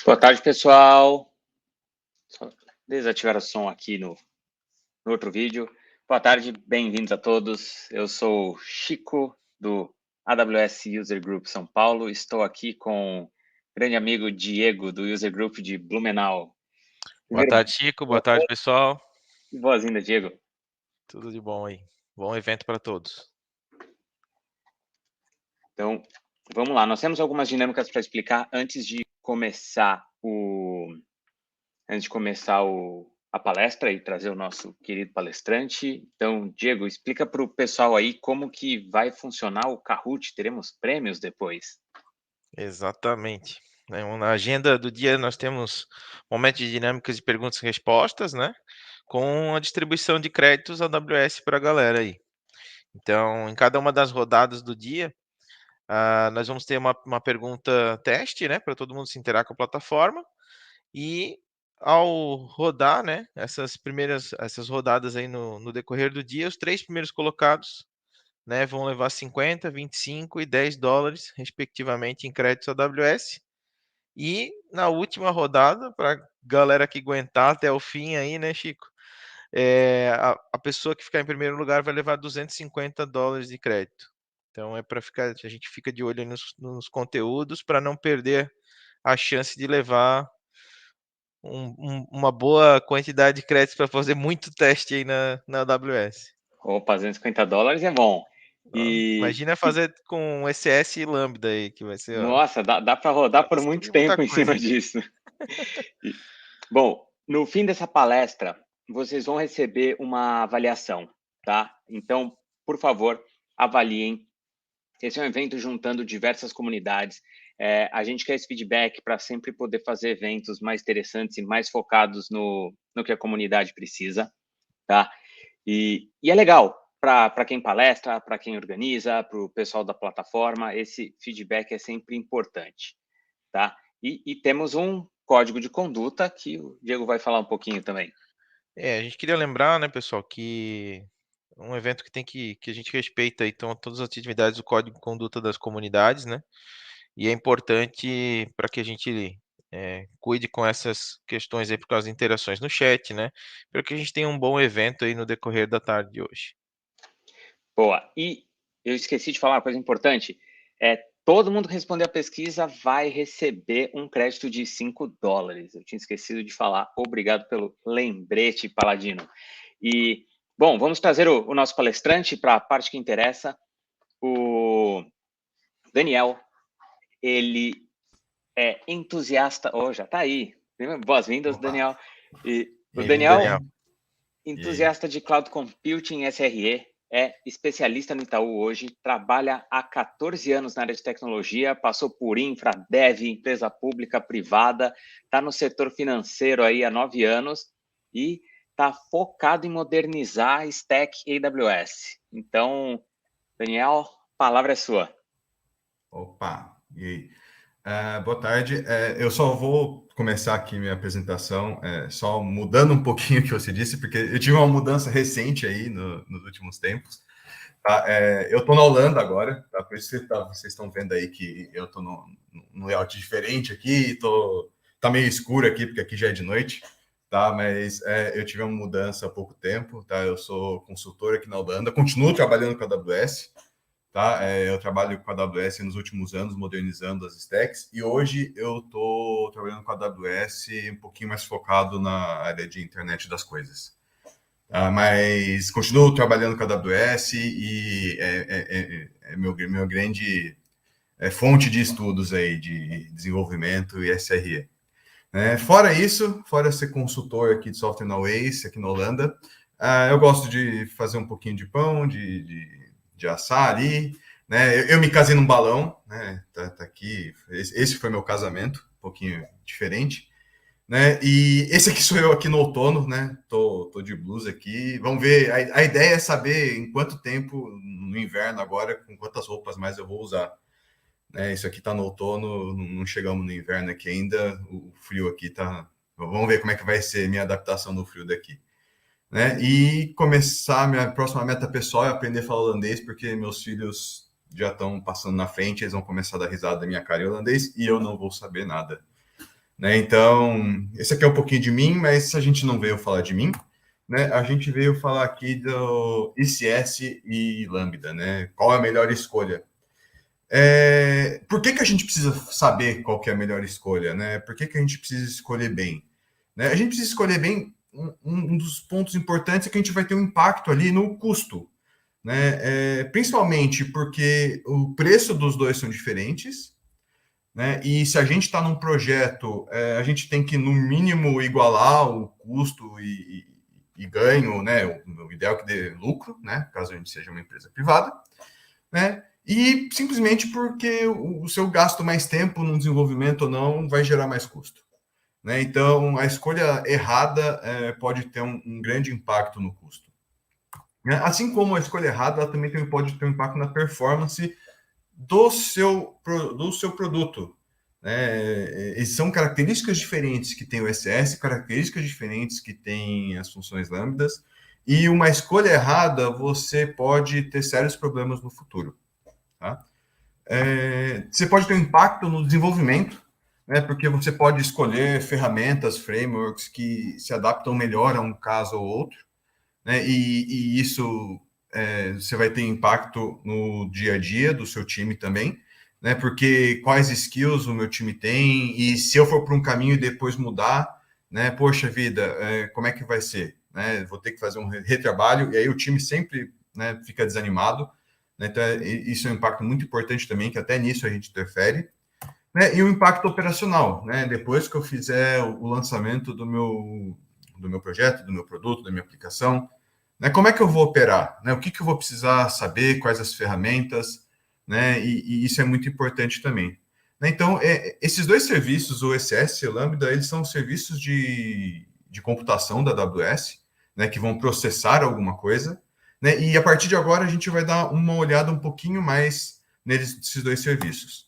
Boa tarde, pessoal. Só desativar o som aqui no outro vídeo. Boa tarde, bem-vindos a todos. Eu sou o Chico, do AWS User Group São Paulo. Estou aqui com o grande amigo Diego, do User Group de Blumenau. Boa Primeiro, tarde, Chico. Boa tarde, pessoal. boas-vindas, Diego. Tudo de bom aí. Bom evento para todos. Então, vamos lá. Nós temos algumas dinâmicas para explicar antes de começar a palestra e trazer o nosso querido palestrante. Então, Diego, explica para o pessoal aí como que vai funcionar o Kahoot. Teremos prêmios depois? Exatamente. Na agenda do dia nós temos momento de dinâmicas de perguntas e respostas, né? Com a distribuição de créditos AWS para a galera aí. Então, em cada uma das rodadas do dia, nós vamos ter uma pergunta teste, né? Para todo mundo se interar com a plataforma. E ao rodar, né? Essas rodadas aí no decorrer do dia, os 3 primeiros colocados, né, vão levar 50, 25 e $10, respectivamente, em créditos AWS. E na última rodada, para galera que aguentar até o fim aí, né, Chico? A pessoa que ficar em primeiro lugar vai levar $250 de crédito. Então a gente fica de olho nos conteúdos para não perder a chance de levar uma boa quantidade de créditos para fazer muito teste aí na AWS. Opa, $250 é bom. E, Imagina fazer com ECS e Lambda aí, que vai ser, ó. nossa, dá para rodar por muito Seria muita tempo em coisa. cima disso. Bom, no fim dessa palestra, vocês vão receber uma avaliação, tá? Então, por favor, avaliem. Esse é um evento juntando diversas comunidades. A gente quer esse feedback para sempre poder fazer eventos mais interessantes e mais focados no que a comunidade precisa, tá? E é legal para quem palestra, para quem organiza, para o pessoal da plataforma, esse feedback é sempre importante, tá? E temos um código de conduta que o Diego vai falar um pouquinho também. A gente queria lembrar, né, pessoal, que um evento que a gente respeita então todas as atividades do código de conduta das comunidades, né? E é importante para que a gente cuide com essas questões aí por causa das interações no chat, né? Para que a gente tenha um bom evento aí no decorrer da tarde de hoje. Boa. E eu esqueci de falar uma coisa importante. Todo mundo que responder a pesquisa vai receber um crédito de $5. Eu tinha esquecido de falar. Obrigado pelo lembrete, Paladino. E, bom, vamos trazer o nosso palestrante para a parte que interessa. O Daniel, ele é entusiasta... Oh, já está aí. Boas-vindas, Opa, Daniel. E e o aí, bom Daniel, Daniel. dia. E aí? entusiasta de Cloud Computing SRE, é especialista no Itaú hoje, trabalha há 14 anos na área de tecnologia, passou por infra, dev, empresa pública, privada, está no setor financeiro aí há 9 anos e está focado em modernizar a stack AWS. Então, Daniel, a palavra é sua. Opa, e aí? Boa tarde. Eu só vou começar aqui minha apresentação, só mudando um pouquinho o que você disse, porque eu tive uma mudança recente aí nos últimos tempos. Tá? Eu estou na Holanda agora, tá? Por isso que vocês estão vendo aí que eu estou num layout diferente aqui, tá meio escuro aqui, porque aqui já é de noite, tá? Mas eu tive uma mudança há pouco tempo, tá? Eu sou consultor aqui na Holanda, continuo trabalhando com a AWS, tá? Eu trabalho com a AWS nos últimos anos, modernizando as stacks, e hoje eu estou trabalhando com a AWS um pouquinho mais focado na área de internet das coisas. Mas continuo trabalhando com a AWS e é meu grande fonte de estudos aí de desenvolvimento e SRE. Fora isso, fora ser consultor aqui de software na Waze, aqui na Holanda, eu gosto de fazer um pouquinho de pão, de assar ali, né? Eu me casei num balão, né? Tá aqui, esse foi meu casamento, um pouquinho diferente, né? E esse aqui sou eu aqui no outono, né? Tô de blusa aqui. Vamos ver, a ideia é saber em quanto tempo no inverno agora, com quantas roupas mais eu vou usar. Isso aqui tá no outono, não chegamos no inverno aqui ainda, o frio aqui tá... Vamos ver como é que vai ser minha adaptação no frio daqui. E começar, minha próxima meta pessoal é aprender a falar holandês, porque meus filhos já estão passando na frente, eles vão começar a dar risada da minha cara em holandês e eu não vou saber nada. né? Então, esse aqui é um pouquinho de mim, mas a gente não veio falar de mim, né? A gente veio falar aqui do ICS e Lambda, né? Qual é a melhor escolha? Por que a gente precisa saber qual que é a melhor escolha, né? Por que a gente precisa escolher bem? Né? A gente precisa escolher bem, um dos pontos importantes é que a gente vai ter um impacto ali no custo, né? Principalmente porque o preço dos dois são diferentes, né? E se a gente está num projeto, a gente tem que, no mínimo, igualar o custo e ganho, né? O ideal é que dê lucro, né? Caso a gente seja uma empresa privada, né? E simplesmente porque o seu gasto mais tempo no desenvolvimento ou não vai gerar mais custo, né? Então, a escolha errada pode ter um grande impacto no custo, né? Assim como a escolha errada, ela também pode ter um impacto na performance do seu produto, né? E são características diferentes que tem o SS, características diferentes que tem as funções lambdas, e uma escolha errada, você pode ter sérios problemas no futuro, tá? Você pode ter um impacto no desenvolvimento, né? Porque você pode escolher ferramentas, frameworks que se adaptam melhor a um caso ou outro, né? E isso você vai ter impacto no dia a dia do seu time também, né? Porque quais skills o meu time tem, e se eu for para um caminho e depois mudar, né? Poxa vida, como é que vai ser? Né? Vou ter que fazer um retrabalho, e aí o time sempre, né, fica desanimado, né? Então, isso é um impacto muito importante também, que até nisso a gente interfere, né? E o impacto operacional, né? Depois que eu fizer o lançamento do meu projeto, do meu produto, da minha aplicação, né? Como é que eu vou operar? Né? O que eu vou precisar saber? Quais as ferramentas? Né? E isso é muito importante também. Né? Então, esses dois serviços, o ECS e o Lambda, eles são serviços de computação da AWS, né? Que vão processar alguma coisa. Né? E a partir de agora, a gente vai dar uma olhada um pouquinho mais nesses dois serviços.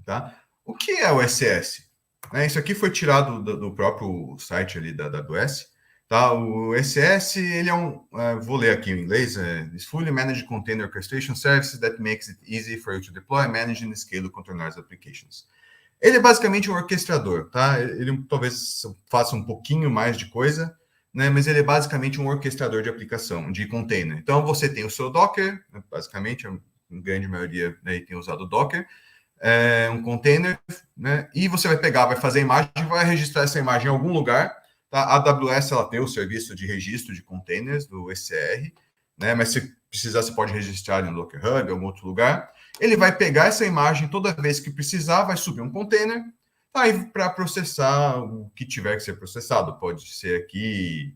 Tá? O que é o ECS? Né? Isso aqui foi tirado do próprio site ali da AWS. Tá? O ECS, ele é vou ler aqui em inglês, is Fully Managed Container Orchestration Services that makes it easy for you to deploy, manage and scale containerized applications. Ele é basicamente um orquestrador, tá? Ele talvez faça um pouquinho mais de coisa, né? Mas ele é basicamente um orquestrador de aplicação, de container. Então, você tem o seu Docker, basicamente, a grande maioria, né, tem usado o Docker, um container, né? E você vai pegar, vai fazer a imagem, vai registrar essa imagem em algum lugar. Tá? A AWS, ela tem o serviço de registro de containers do ECR, né? Mas se precisar, você pode registrar em um Docker Hub, em algum outro lugar. Ele vai pegar essa imagem toda vez que precisar, vai subir um container, tá? E para processar o que tiver que ser processado. Pode ser aqui,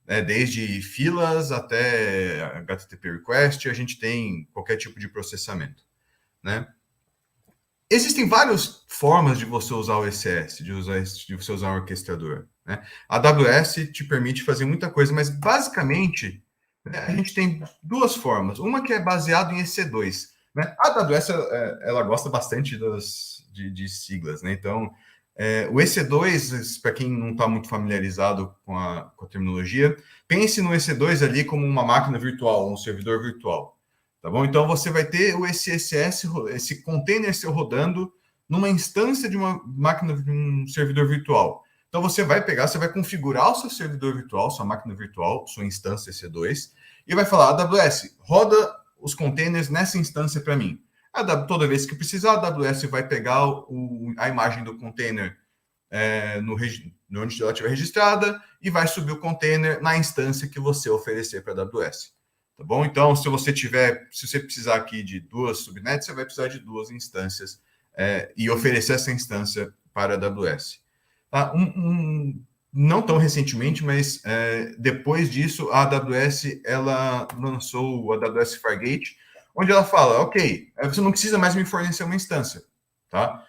né, desde filas até HTTP request, a gente tem qualquer tipo de processamento, né? Existem várias formas de você usar o ECS, de você usar um orquestrador, né? A AWS te permite fazer muita coisa, mas basicamente, né, a gente tem duas formas. Uma que é baseada em EC2, né? A AWS ela gosta bastante de siglas, né? Então, o EC2, para quem não está muito familiarizado com a terminologia, pense no EC2 ali como uma máquina virtual, um servidor virtual. Tá bom? Então, você vai ter o ECS, esse container seu rodando numa instância de uma máquina, de um servidor virtual. Então, você vai pegar, você vai configurar o seu servidor virtual, sua máquina virtual, sua instância EC2, e vai falar, AWS, roda os containers nessa instância para mim. Toda vez que precisar, a AWS vai pegar a imagem do container onde ela estiver registrada e vai subir o container na instância que você oferecer para a AWS. Tá bom? Então, se você precisar aqui de 2 subnets, você vai precisar de 2 instâncias e oferecer essa instância para a AWS. Tá? Não tão recentemente, mas depois disso, a AWS ela lançou o AWS Fargate, onde ela fala, ok, você não precisa mais me fornecer uma instância, tá?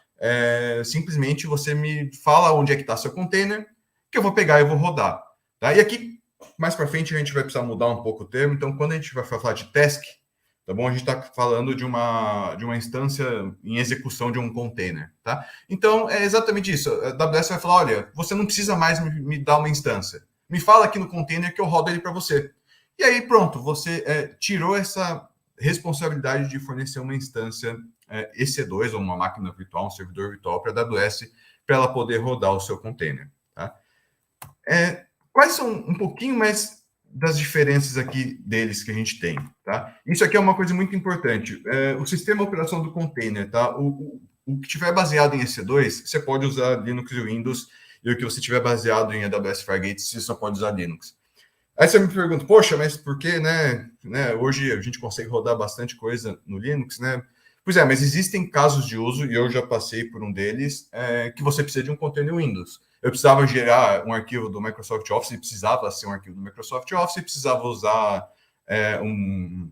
Simplesmente você me fala onde é que está seu container, que eu vou pegar e vou rodar. Tá? E aqui, mais para frente, a gente vai precisar mudar um pouco o termo. Então, quando a gente vai falar de task, tá bom? A gente está falando de uma instância em execução de um container, tá? Então, é exatamente isso. A AWS vai falar, olha, você não precisa mais me dar uma instância. Me fala aqui no container que eu rodo ele para você. E aí, pronto, você tirou essa responsabilidade de fornecer uma instância EC2, ou uma máquina virtual, um servidor virtual para a AWS, para ela poder rodar o seu container. Tá? Quais são um pouquinho mais das diferenças aqui deles que a gente tem? Tá? Isso aqui é uma coisa muito importante. O sistema de operação do container, tá? O que tiver baseado em EC2, você pode usar Linux e Windows, e o que você tiver baseado em AWS Fargate, você só pode usar Linux. Aí você me pergunta, poxa, mas por que, né? Hoje a gente consegue rodar bastante coisa no Linux, né? Pois é, mas existem casos de uso, e eu já passei por um deles, que você precisa de um container Windows. Eu precisava gerar um arquivo do Microsoft Office, precisava ser um arquivo do Microsoft Office, precisava usar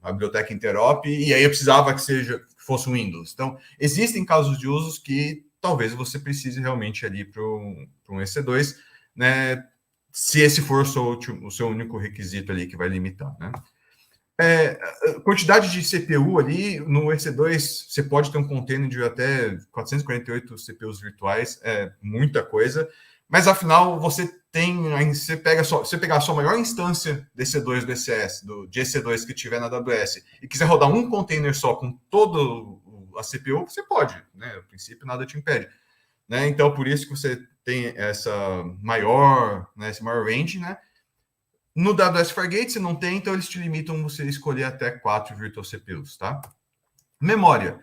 a biblioteca Interop, e aí eu precisava que fosse um Windows. Então, existem casos de usos que talvez você precise realmente ali para um EC2, né? Se esse for o seu único requisito ali que vai limitar, né? Quantidade de CPU ali, no EC2, você pode ter um container de até 448 CPUs virtuais, muita coisa, mas afinal, você pegar a sua maior instância de EC2 do ECS, de EC2 que tiver na AWS, e quiser rodar um container só com todo a CPU, você pode, né? A princípio, nada te impede. Né? Então, por isso que você tem esse maior range, né? No AWS Fargate, você não tem, então eles te limitam você escolher até 4 virtual CPUs, tá? Memória.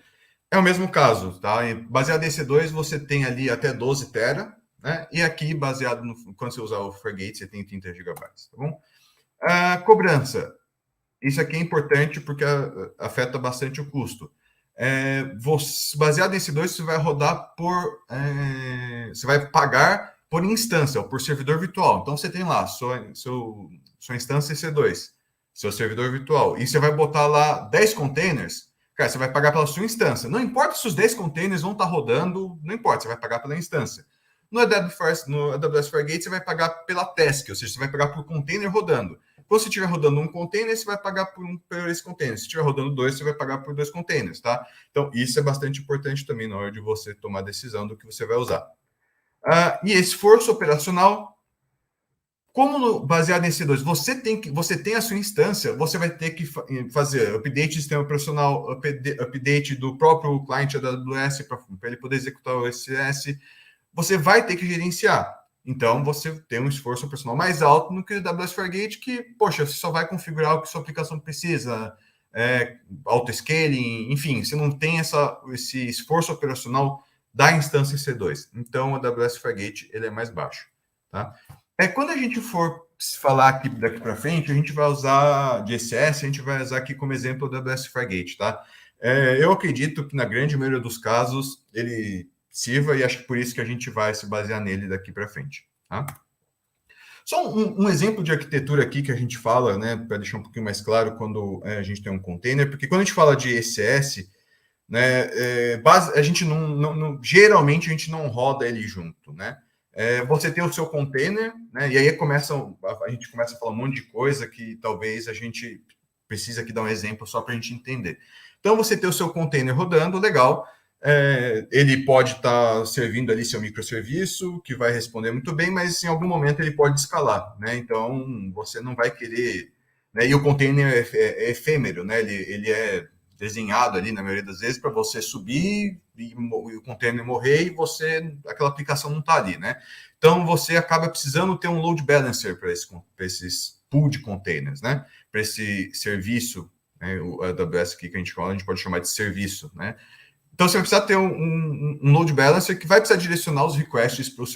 É o mesmo caso, tá? Baseado em EC2, você tem ali até 12 tera, né? E aqui, quando você usar o Fargate, você tem 30 GB, tá bom? Cobrança. Isso aqui é importante porque afeta bastante o custo. Baseado em EC2, você vai rodar você vai pagar por instância, ou por servidor virtual. Então, você tem lá sua instância EC2, seu servidor virtual, e você vai botar lá 10 containers, cara, você vai pagar pela sua instância. Não importa se os 10 containers vão estar rodando, não importa, você vai pagar pela instância. No AWS Fargate, você vai pagar pela task, ou seja, você vai pagar por container rodando. Quando você estiver rodando um container, você vai pagar por esse container. Se estiver rodando 2, você vai pagar por 2 containers, tá? Então, isso é bastante importante também na hora de você tomar a decisão do que você vai usar. E esforço operacional, baseado em EC2, você tem a sua instância, você vai ter que fazer update do sistema operacional, update do próprio cliente da AWS para ele poder executar o ECS. Você vai ter que gerenciar. Então, você tem um esforço operacional mais alto no que o AWS Fargate, que, poxa, você só vai configurar o que sua aplicação precisa, auto-scaling, enfim, você não tem esse esforço operacional da instância C2. Então, o AWS Fargate, ele é mais baixo. Tá? Quando a gente for falar aqui daqui para frente, a gente vai usar de ECS, a gente vai usar aqui como exemplo o AWS Fargate, tá? Eu acredito que na grande maioria dos casos, ele sirva, e acho que por isso que a gente vai se basear nele daqui para frente. Tá? Só um exemplo de arquitetura aqui que a gente fala, né, para deixar um pouquinho mais claro quando a gente tem um container, porque quando a gente fala de ECS, né, a gente geralmente a gente não roda ele junto, né? Você tem o seu container, né, e aí a gente começa a falar um monte de coisa que talvez a gente precisa aqui dar um exemplo só para a gente entender. Então, você tem o seu container rodando, legal. Ele pode estar servindo ali seu microserviço, que vai responder muito bem, mas em algum momento ele pode escalar, né? Então, você não vai querer... Né? E o container é efêmero, né? Ele é desenhado ali, na maioria das vezes, para você subir e o container morrer e aquela aplicação não está ali, né? Então, você acaba precisando ter um load balancer para esses pool de containers, né? Para esse serviço, né? O AWS aqui que a gente pode chamar de serviço, né? Então, você vai precisar ter um load balancer que vai precisar direcionar os requests para os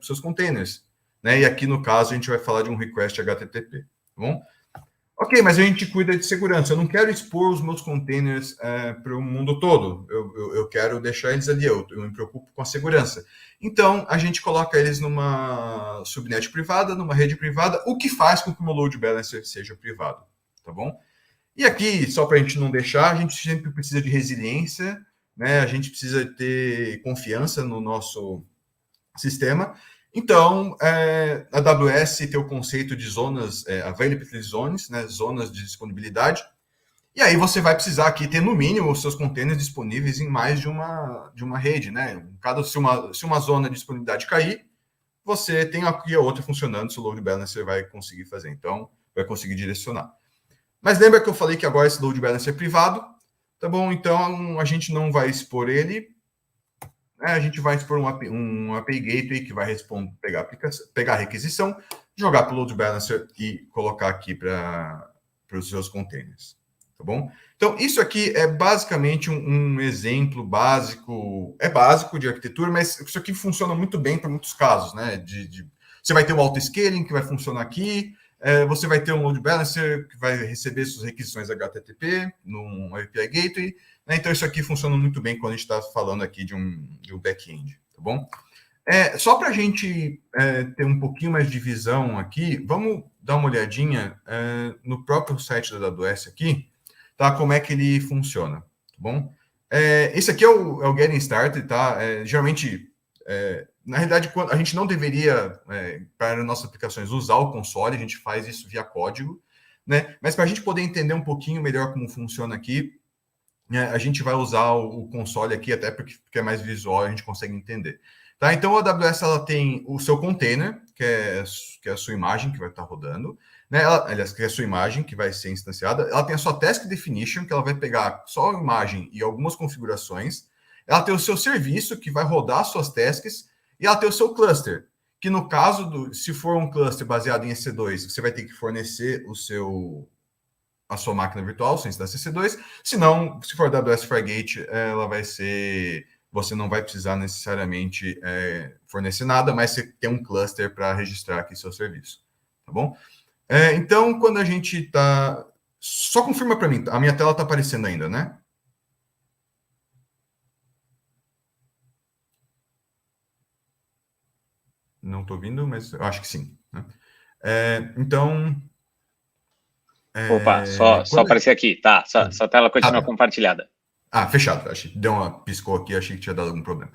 seus containers, né? E aqui, no caso, a gente vai falar de um request HTTP, tá bom? Ok, mas a gente cuida de segurança. Eu não quero expor os meus containers para o mundo todo. Eu quero deixar eles ali. Eu me preocupo com a segurança. Então, a gente coloca eles numa subnet privada, numa rede privada, o que faz com que o meu load balancer seja privado, tá bom? E aqui, só para a gente não deixar, a gente sempre precisa de resiliência, né? A gente precisa ter confiança no nosso sistema. Então, a AWS tem o conceito de zonas, availability zones, né? Zonas de disponibilidade. E aí você vai precisar aqui ter, no mínimo, os seus containers disponíveis em mais de uma rede, né? Se uma zona de disponibilidade cair, você tem aqui a outra funcionando, seu load balancer vai conseguir fazer. Então, vai conseguir direcionar. Mas lembra que eu falei que agora esse load balancer é privado, tá bom? Então, a gente não vai expor ele. A gente vai expor um API Gateway que vai responder, pegar a requisição, jogar para o load balancer e colocar aqui para os seus containers. Tá bom? Então, isso aqui é basicamente um exemplo básico, básico de arquitetura, mas isso aqui funciona muito bem para muitos casos, né? Você vai ter um auto-scaling que vai funcionar aqui, você vai ter um load balancer que vai receber suas requisições HTTP num API Gateway, né? Então, isso aqui funciona muito bem quando a gente está falando aqui de um back-end, tá bom? Só para a gente ter um pouquinho mais de visão aqui, vamos dar uma olhadinha no próprio site da AWS aqui, tá? Como é que ele funciona, tá bom? Esse aqui é o Getting Started, tá? Geralmente, na realidade, a gente não deveria, para nossas aplicações, usar o console, a gente faz isso via código, né? Mas para a gente poder entender um pouquinho melhor como funciona aqui, a gente vai usar o console aqui, até porque é mais visual, a gente consegue entender. Tá? Então, a AWS ela tem o seu container, que é a sua imagem que vai estar rodando, né? Aliás, que é a sua imagem que vai ser instanciada. Ela tem a sua task definition, que ela vai pegar só a imagem e algumas configurações. Ela tem o seu serviço, que vai rodar suas tasks. E ela tem o seu cluster, que no caso, se for um cluster baseado em EC2, você vai ter que fornecer a sua máquina virtual, sua instância EC2. Se não, se for AWS Fargate, ela vai ser... Você não vai precisar necessariamente fornecer nada, mas você tem um cluster para registrar aqui seu serviço, tá bom? Então, quando a gente está... Só confirma para mim, a minha tela está aparecendo ainda, né? Não estou ouvindo, mas eu acho que sim. Né? Então... Opa, só aparecer aqui, tá? Sua tela continua compartilhada. Fechado. Piscou aqui, achei que tinha dado algum problema.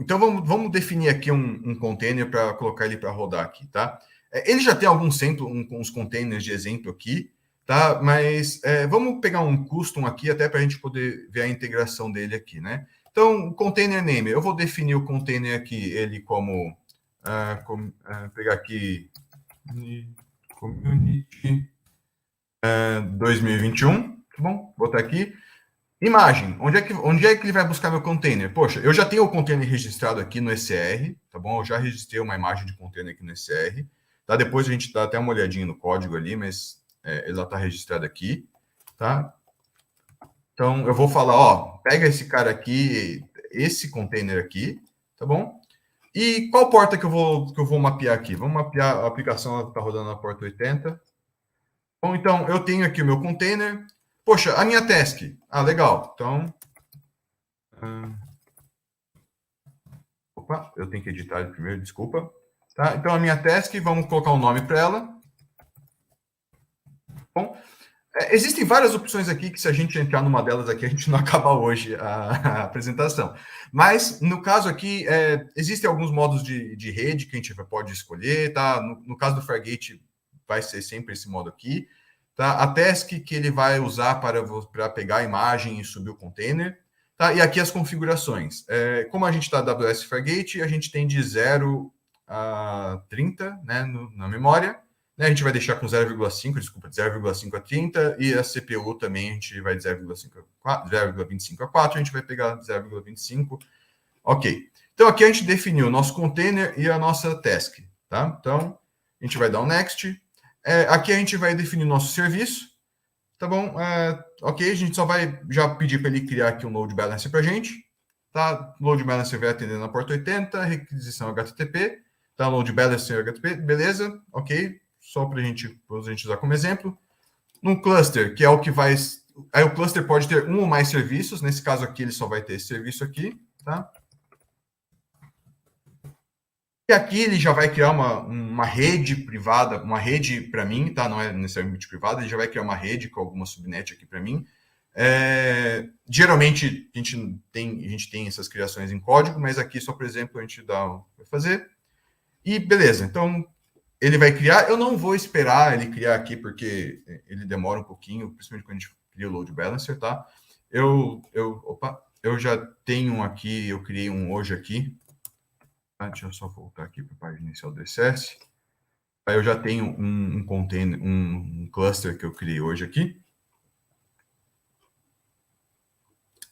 Então, vamos definir aqui um container para colocar ele para rodar aqui, tá? Ele já tem algum uns containers de exemplo aqui, tá? Mas vamos pegar um custom aqui, até para a gente poder ver a integração dele aqui, né? Então, o container name, eu vou definir o container aqui, ele como pegar aqui Community 2021, tá bom? Vou botar aqui. Imagem, onde é que ele vai buscar meu container? Poxa, eu já tenho o container registrado aqui no ECR, tá bom? Eu já registrei uma imagem de container aqui no ECR, tá? Depois a gente dá até uma olhadinha no código ali, mas ele já está registrado aqui, tá? Então, eu vou falar, ó, pega esse cara aqui, esse container aqui, tá bom? E qual porta que eu vou mapear aqui? Vamos mapear a aplicação que está rodando na porta 80. Bom, então, eu tenho aqui o meu container. Poxa, a minha task. Legal. Então... Opa, eu tenho que editar ele primeiro, desculpa. Tá? Então, a minha task, vamos colocar um nome para ela. Bom, existem várias opções aqui que, se a gente entrar numa delas aqui, a gente não acaba hoje a apresentação. Mas, no caso aqui, existem alguns modos de rede que a gente pode escolher, tá? No caso do Fargate, vai ser sempre esse modo aqui. Tá? A task que ele vai usar para pegar a imagem e subir o container. Tá? E aqui as configurações. Como a gente está na AWS Fargate, a gente tem de 0 a 30, né, na memória. A gente vai deixar com 0,5, desculpa, de 0,5 a 30, e a CPU também a gente vai de 0,25 a 4, a gente vai pegar 0,25. Ok. Então, aqui a gente definiu o nosso container e a nossa task, tá? Então, a gente vai dar um next. Aqui a gente vai definir nosso serviço, tá bom? Ok, a gente só vai já pedir para ele criar aqui um load balancer para a gente, tá? Load balancer vai atender na porta 80, requisição HTTP, tá? Load balancer HTTP, beleza, ok. Só para a gente usar como exemplo. Num cluster, que é o que vai... Aí o cluster pode ter um ou mais serviços. Nesse caso aqui, ele só vai ter esse serviço aqui, tá? E aqui ele já vai criar uma rede privada, uma rede para mim, tá? Não é necessariamente privada, ele já vai criar uma rede com alguma subnet aqui para mim. Geralmente, a gente tem essas criações em código, mas aqui só, por exemplo, a gente vai fazer. E beleza, então... Ele vai criar, eu não vou esperar ele criar aqui, porque ele demora um pouquinho, principalmente quando a gente cria o load balancer, tá? Eu já tenho aqui, eu criei um hoje aqui. Deixa eu só voltar aqui para a página inicial do ECS. Aí eu já tenho um container, um cluster que eu criei hoje aqui.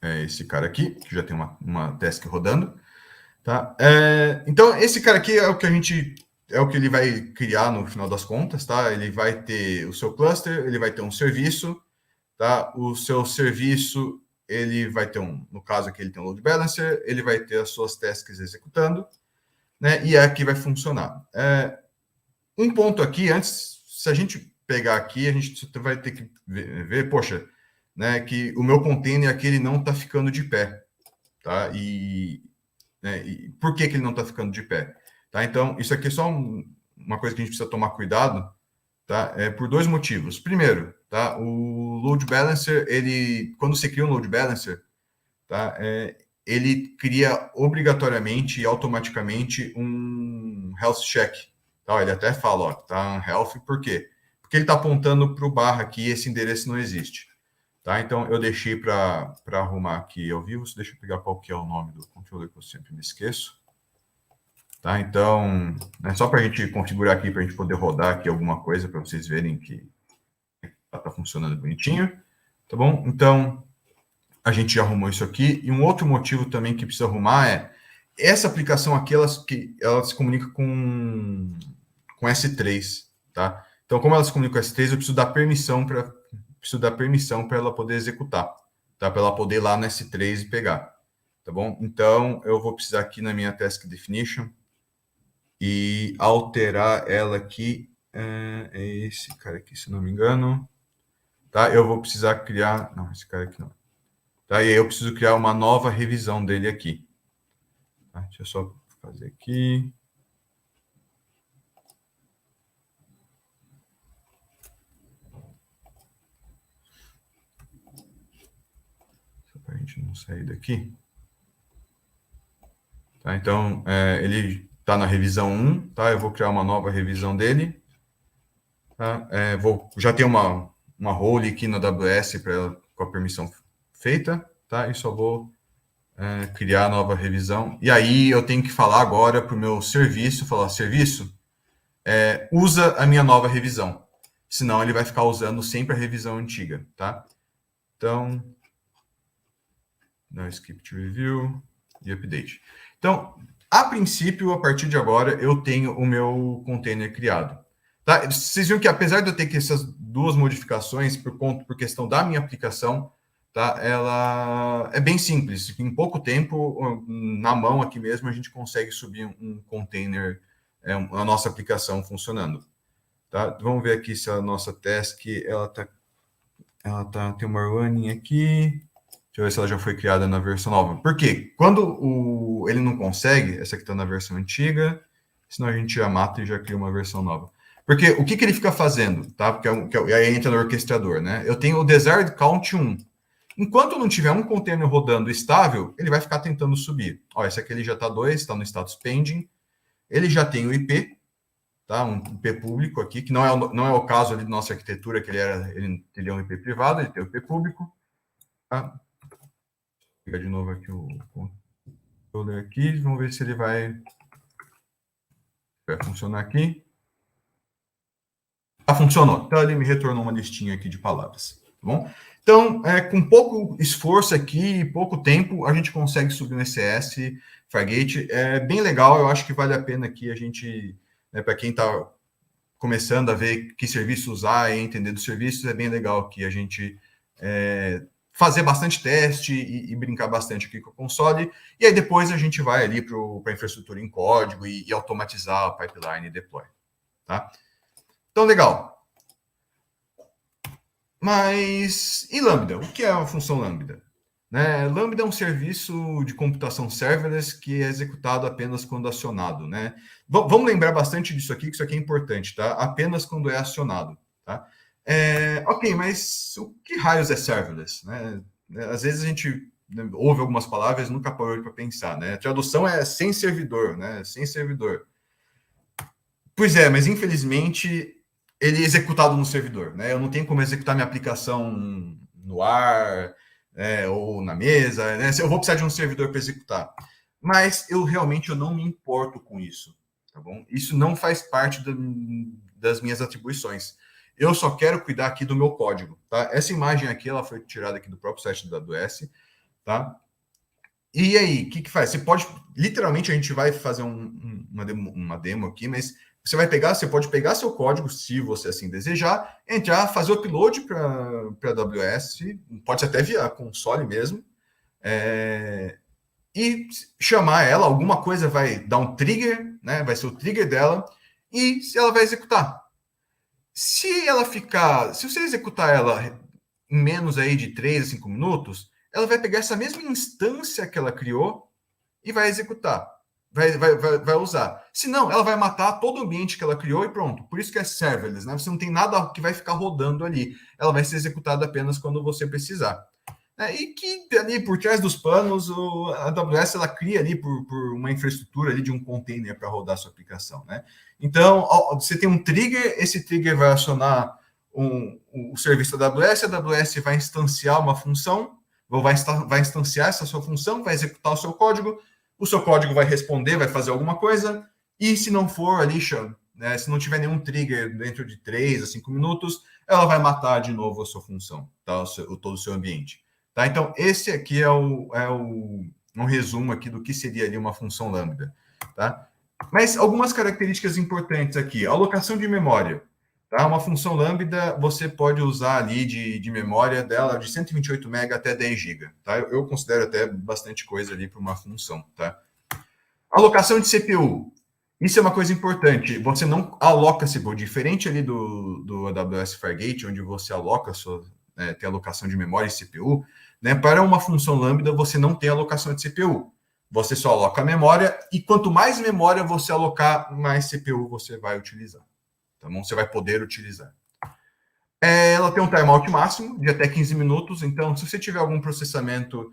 é esse cara aqui, que já tem uma task rodando, tá? Então, esse cara aqui é o que ele vai criar no final das contas, tá? Ele vai ter o seu cluster, ele vai ter um serviço, tá? O seu serviço, ele vai ter no caso aqui, ele tem um load balancer, ele vai ter as suas tasks executando, né? E aqui vai funcionar. Um ponto aqui, antes, se a gente pegar aqui, a gente vai ter que ver, poxa, né, que o meu container aqui ele não está ficando de pé, tá? E por que ele não está ficando de pé? Tá? Então, isso aqui é só uma coisa que a gente precisa tomar cuidado, tá? Por 2 motivos. Primeiro, tá? O load balancer, quando você cria um load balancer, tá? Ele cria obrigatoriamente e automaticamente um health check. Tá? Ele até fala, ó, tá unhealthy, por quê? Porque ele está apontando para o barra aqui e esse endereço não existe. Tá? Então, eu deixei para arrumar aqui ao vivo. Deixa eu pegar qual que é o nome do controller, que eu sempre me esqueço. Tá? Então, só para a gente configurar aqui, para a gente poder rodar aqui alguma coisa, para vocês verem que está funcionando bonitinho. Tá bom? Então, a gente já arrumou isso aqui. E um outro motivo também que precisa arrumar é essa aplicação aqui, ela se comunica com S3. Tá? Então, como ela se comunica com S3, eu preciso dar permissão para ela poder executar, tá? Para ela poder ir lá no S3 e pegar, tá bom? Então, eu vou precisar aqui na minha task definition e alterar ela aqui, é esse cara aqui, se não me engano, tá? Eu vou precisar criar, não, esse cara aqui não, tá? E aí eu preciso criar uma nova revisão dele aqui, tá? Deixa eu só fazer aqui. Para a gente não sair daqui. Tá? Então, ele está na revisão 1, tá? Eu vou criar uma nova revisão dele. Tá? Já tem uma role aqui na AWS para ela com a permissão feita, tá? E só vou criar a nova revisão. E aí eu tenho que falar agora para o meu serviço, serviço, usa a minha nova revisão. Senão ele vai ficar usando sempre a revisão antiga, tá? Então, skip to review e update. Então, a princípio, a partir de agora, eu tenho o meu container criado. Tá? Vocês viram que, apesar de eu ter que essas 2 modificações por questão da minha aplicação, tá? Ela é bem simples. Em pouco tempo, na mão aqui mesmo, a gente consegue subir um container, a nossa aplicação funcionando. Tá? Vamos ver aqui se a nossa task, tem uma running aqui. Deixa eu ver se ela já foi criada na versão nova. Por quê? Quando ele não consegue, essa aqui está na versão antiga, senão a gente já mata e já cria uma versão nova. Porque o que ele fica fazendo, tá? Porque aí entra no orquestrador, né? Eu tenho o desired count 1. Enquanto não tiver um container rodando estável, ele vai ficar tentando subir. Ó, esse aqui ele já está 2, está no status pending. Ele já tem o IP, tá? Um IP público aqui, que não é o caso ali da nossa arquitetura, que ele é um IP privado, ele tem o IP público. Tá? Vou pegar de novo aqui o controller aqui, vamos ver se ele vai funcionar aqui. Funcionou. Então, ele me retornou uma listinha aqui de palavras, tá bom? Então, com pouco esforço aqui, pouco tempo, a gente consegue subir no ECS, Fargate. É bem legal, eu acho que vale a pena aqui a gente, para quem está começando a ver que serviço usar e entender dos serviços, é bem legal aqui a gente fazer bastante teste e brincar bastante aqui com o console, e aí depois a gente vai ali para a infraestrutura em código e automatizar a pipeline e deploy, tá? Então, legal. Mas, e Lambda? O que é a função Lambda? Né? Lambda é um serviço de computação serverless que é executado apenas quando acionado, né? Vamos lembrar bastante disso aqui, que isso aqui é importante, tá? Apenas quando é acionado, tá? Ok, mas o que raios é serverless? Né? Às vezes a gente ouve algumas palavras e nunca parou para pensar, né? A tradução é sem servidor, né? Sem servidor. Pois é, mas infelizmente ele é executado no servidor, né? Eu não tenho como executar minha aplicação no ar, ou na mesa, né? Eu vou precisar de um servidor para executar. Mas eu realmente não me importo com isso, tá bom? Isso não faz parte das minhas atribuições. Eu só quero cuidar aqui do meu código, tá? Essa imagem aqui, ela foi tirada aqui do próprio site da AWS, tá? E aí, o que faz? Você pode, literalmente, a gente vai fazer uma demo aqui, mas você pode pegar seu código, se você assim desejar, entrar, fazer o upload para a AWS, pode ser até via console mesmo, e chamar ela, alguma coisa vai dar um trigger, né? Vai ser o trigger dela, e ela vai executar. Se você executar ela em menos aí de 3 a 5 minutos, ela vai pegar essa mesma instância que ela criou e vai executar, vai usar. Se não, ela vai matar todo o ambiente que ela criou e pronto. Por isso que é serverless, né? Você não tem nada que vai ficar rodando ali. Ela vai ser executada apenas quando você precisar. E que ali por trás dos panos, a AWS ela cria ali por uma infraestrutura ali de um container para rodar a sua aplicação, né? Então, você tem um trigger, esse trigger vai acionar o serviço da AWS, a AWS vai instanciar uma função, vai instanciar essa sua função, vai executar o seu código vai responder, vai fazer alguma coisa, e se não for ali, né, se não tiver nenhum trigger dentro de 3 a 5 minutos, ela vai matar de novo a sua função, tá? Todo o seu ambiente. Tá? Então, esse aqui é um resumo aqui do que seria ali uma função lambda. Tá? Mas algumas características importantes aqui. Alocação de memória. Tá? Uma função lambda, você pode usar ali de memória dela de 128 MB até 10 GB. Tá? Eu considero até bastante coisa ali para uma função. Tá? Alocação de CPU. Isso é uma coisa importante. Você não aloca CPU. Diferente ali do AWS Fargate, onde você aloca tem alocação de memória e CPU, né? Para uma função lambda, você não tem alocação de CPU. Você só aloca a memória, e quanto mais memória você alocar, mais CPU você vai utilizar. Tá bom? Você vai poder utilizar. Ela tem um timeout máximo de até 15 minutos, então se você tiver algum processamento...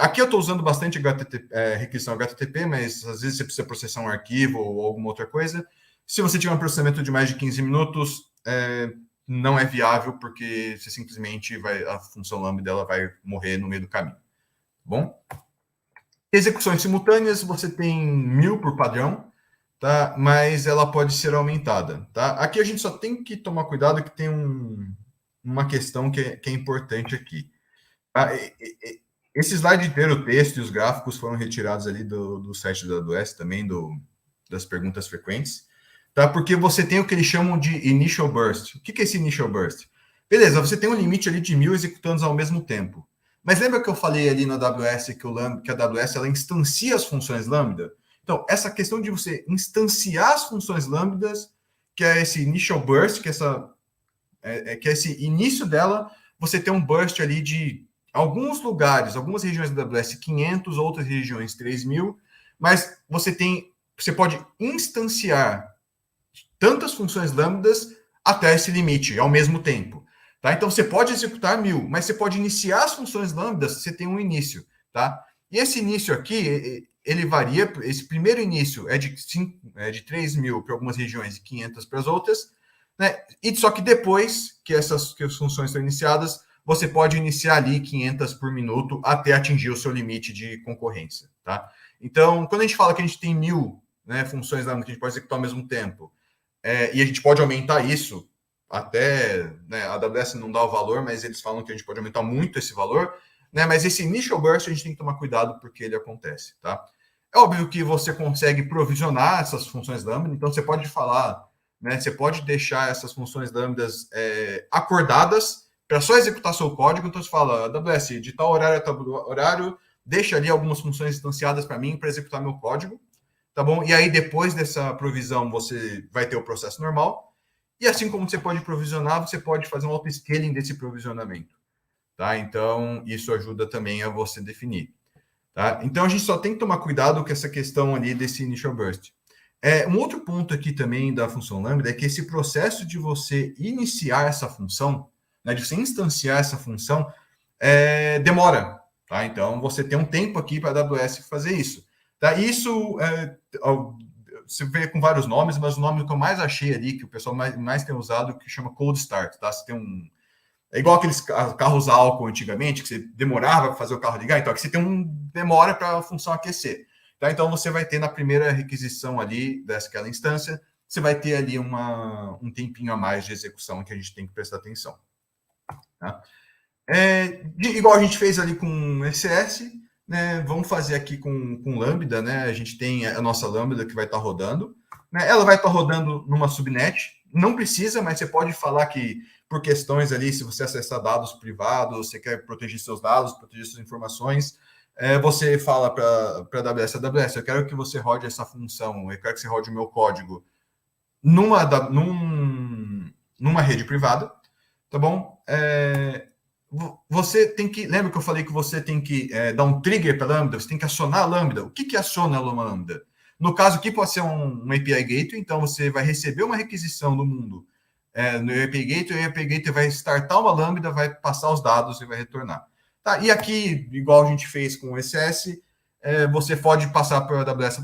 aqui eu estou usando bastante requisição HTTP, mas às vezes você precisa processar um arquivo ou alguma outra coisa. Se você tiver um processamento de mais de 15 minutos, não é viável, porque você simplesmente a função lambda dela vai morrer no meio do caminho. Bom? Execuções simultâneas, você tem 1000 por padrão, tá? Mas ela pode ser aumentada. Tá? Aqui a gente só tem que tomar cuidado que tem uma questão que é importante aqui. Tá? Esse slide inteiro, o texto e os gráficos foram retirados ali do site da AWS, também das perguntas frequentes. Tá? Porque você tem o que eles chamam de initial burst. O que é esse initial burst? Beleza, você tem um limite ali de 1000 executando ao mesmo tempo. Mas lembra que eu falei ali na AWS que a AWS ela instancia as funções lambda? Então, essa questão de você instanciar as funções lambdas, que é esse initial burst, que é esse início dela, você tem um burst ali de alguns lugares, algumas regiões da AWS 500, outras regiões 3000, mas você pode instanciar tantas funções lambdas até esse limite, ao mesmo tempo. Tá? Então, você pode executar 1000, mas você pode iniciar as funções lambdas, você tem um início. Tá? E esse início aqui, ele varia, esse primeiro início é de 3000 para algumas regiões e 500 para as outras, né? E só que depois que as funções estão iniciadas, você pode iniciar ali 500 por minuto até atingir o seu limite de concorrência. Tá? Então, quando a gente fala que a gente tem 1000 funções lambda que a gente pode executar ao mesmo tempo, e a gente pode aumentar isso até, né, a AWS não dá o valor, mas eles falam que a gente pode aumentar muito esse valor, né, mas esse initial burst a gente tem que tomar cuidado porque ele acontece, tá? É óbvio que você consegue provisionar essas funções lambda, então você pode falar, né, você pode deixar essas funções lambdas acordadas para só executar seu código, então você fala, AWS, de tal horário a tal horário, deixa ali algumas funções instanciadas para mim para executar meu código, tá bom? E aí, depois dessa provisão, você vai ter o processo normal. E assim como você pode provisionar, você pode fazer um auto-scaling desse provisionamento. Tá? Então, isso ajuda também a você definir. Tá? Então, a gente só tem que tomar cuidado com essa questão ali desse initial burst. Um outro ponto aqui também da função lambda é que esse processo de você iniciar essa função, né, de você instanciar essa função, demora. Tá? Então, você tem um tempo aqui para a AWS fazer isso. Tá? Isso você vê com vários nomes, mas o nome que eu mais achei ali, que o pessoal mais tem usado, que chama cold start. Tá? Você tem é igual aqueles carros a álcool antigamente, que você demorava para fazer o carro ligar, então aqui você tem demora para a função aquecer. Tá? Então você vai ter na primeira requisição ali daquela instância, você vai ter ali um tempinho a mais de execução que a gente tem que prestar atenção. Tá? Igual a gente fez ali com ECS, né? Vamos fazer aqui com Lambda, né? A gente tem a nossa Lambda que vai estar rodando, né? Ela vai estar rodando numa subnet. Não precisa, mas você pode falar que por questões ali, se você acessar dados privados, você quer proteger seus dados, proteger suas informações, você fala para a AWS, eu quero que você rode essa função, eu quero que você rode o meu código numa rede privada, tá bom? Você tem que... Lembra que eu falei que você tem que dar um trigger para a Lambda? Você tem que acionar a Lambda. O que aciona a Lambda? No caso aqui, pode ser um API Gateway, então você vai receber uma requisição do mundo no API Gateway, e o API Gateway vai startar uma Lambda, vai passar os dados e vai retornar. Tá? E aqui, igual a gente fez com o ECS, você pode passar para a AWS.